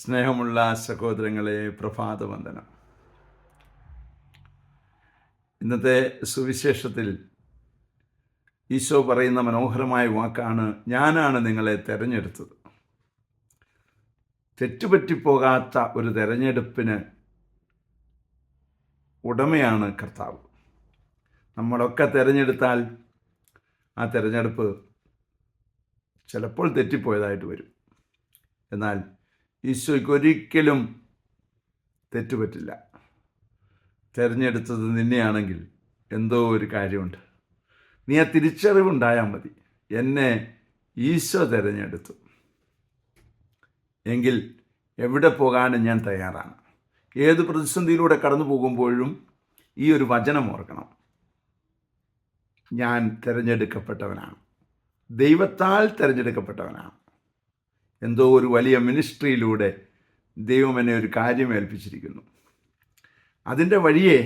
സ്നേഹമുള്ള സഹോദരങ്ങളെ, പ്രഭാതവന്ദനം. ഇന്നത്തെ സുവിശേഷത്തിൽ ഈശോ പറയുന്ന മനോഹരമായ വാക്കാണ്, ഞാനാണ് നിങ്ങളെ തെരഞ്ഞെടുത്തത്. തെറ്റുപറ്റിപ്പോകാത്ത ഒരു തെരഞ്ഞെടുപ്പിന് ഉടമയാണ് കർത്താവ്. നമ്മളൊക്കെ തിരഞ്ഞെടുത്താൽ ആ തിരഞ്ഞെടുപ്പ് ചിലപ്പോൾ തെറ്റിപ്പോയതായിട്ട് വരും. എന്നാൽ ഈശോയ്ക്ക് ഒരിക്കലും തെറ്റുപറ്റില്ല. തിരഞ്ഞെടുത്തത് നിന്നെയാണെങ്കിൽ എന്തോ ഒരു കാര്യമുണ്ട്. നീ ആ തിരിച്ചറിവുണ്ടായാൽ മതി, എന്നെ ഈശോ തിരഞ്ഞെടുത്തു എങ്കിൽ എവിടെ പോകാനും ഞാൻ തയ്യാറാണ്. ഏത് പ്രതിസന്ധിയിലൂടെ കടന്നു പോകുമ്പോഴും ഈ ഒരു വചനം ഓർക്കണം, ഞാൻ തിരഞ്ഞെടുക്കപ്പെട്ടവനാണ്, ദൈവത്താൽ തിരഞ്ഞെടുക്കപ്പെട്ടവനാണ്. എന്തോ ഒരു വലിയ മിനിസ്ട്രിയിലൂടെ ദൈവം എന്നെ ഒരു കാര്യം ഏൽപ്പിച്ചിരിക്കുന്നു. അതിൻ്റെ വഴിയെ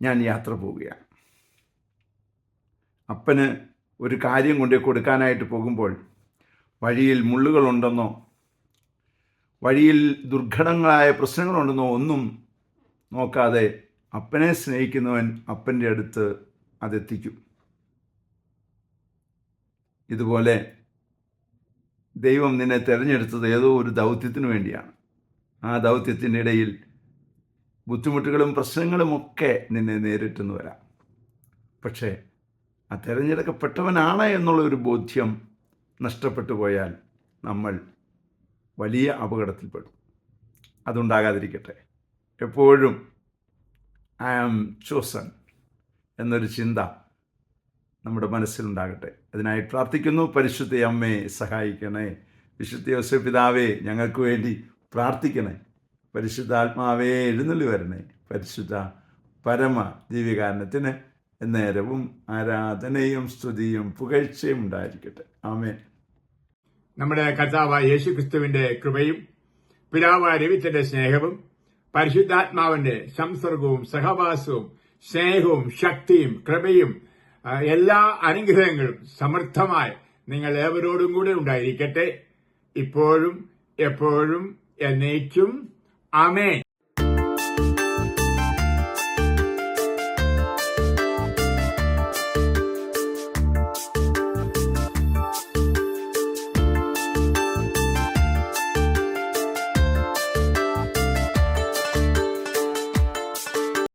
ഞാൻ യാത്ര പോവുകയാണ്. അപ്പന് ഒരു കാര്യം കൊണ്ട് കൊടുക്കാനായിട്ട് പോകുമ്പോൾ വഴിയിൽ മുള്ളുകളുണ്ടെന്നോ വഴിയിൽ ദുർഘടങ്ങളായ പ്രശ്നങ്ങളുണ്ടെന്നോ ഒന്നും നോക്കാതെ അപ്പനെ സ്നേഹിക്കുന്നവൻ അപ്പൻ്റെ അടുത്ത് അതെത്തിക്കും. ഇതുപോലെ ദൈവം നിന്നെ തിരഞ്ഞെടുത്തത് ഏതോ ഒരു ദൗത്യത്തിന് വേണ്ടിയാണ്. ആ ദൗത്യത്തിൻ്റെ ഇടയിൽ ബുദ്ധിമുട്ടുകളും പ്രശ്നങ്ങളുമൊക്കെ നിന്നെ നേരിട്ടെന്ന് വരാം. പക്ഷേ ആ തിരഞ്ഞെടുക്കപ്പെട്ടവനാണ് എന്നുള്ള ഒരു ബോധ്യം നഷ്ടപ്പെട്ടു പോയാൽ നമ്മൾ വലിയ അപകടത്തിൽപ്പെടും. അതുണ്ടാകാതിരിക്കട്ടെ. എപ്പോഴും ഐ ആം ചോസൺ എന്നൊരു ചിന്ത നമ്മുടെ മനസ്സിലുണ്ടാകട്ടെ. അതിനായി പ്രാർത്ഥിക്കുന്നു. പരിശുദ്ധ അമ്മയെ സഹായിക്കണേ. വിശുദ്ധ യോസേപ്പ് പിതാവേ, ഞങ്ങൾക്ക് വേണ്ടി പ്രാർത്ഥിക്കണേ. പരിശുദ്ധാത്മാവേ, എഴുന്നള്ളി വരണേ. പരിശുദ്ധ പരമ ദിവ്യകാരണത്തിന് എന്നേരവും ആരാധനയും സ്തുതിയും പുകഴ്ചയും ഉണ്ടായിരിക്കട്ടെ. ആമേൻ. നമ്മുടെ കർത്താവായ യേശുക്രിസ്തുവിന്റെ കൃപയും പിതാവായ ദൈവത്തിന്റെ സ്നേഹവും പരിശുദ്ധാത്മാവിന്റെ സംസർഗവും സഹവാസവും സ്നേഹവും ശക്തിയും കൃപയും എല്ലാ അനുഗ്രഹങ്ങളും സമൃദ്ധമായി നിങ്ങൾ ഏവരോടും കൂടെ ഉണ്ടായിരിക്കട്ടെ, ഇപ്പോഴും എപ്പോഴും എന്നേക്കും. ആമേൻ.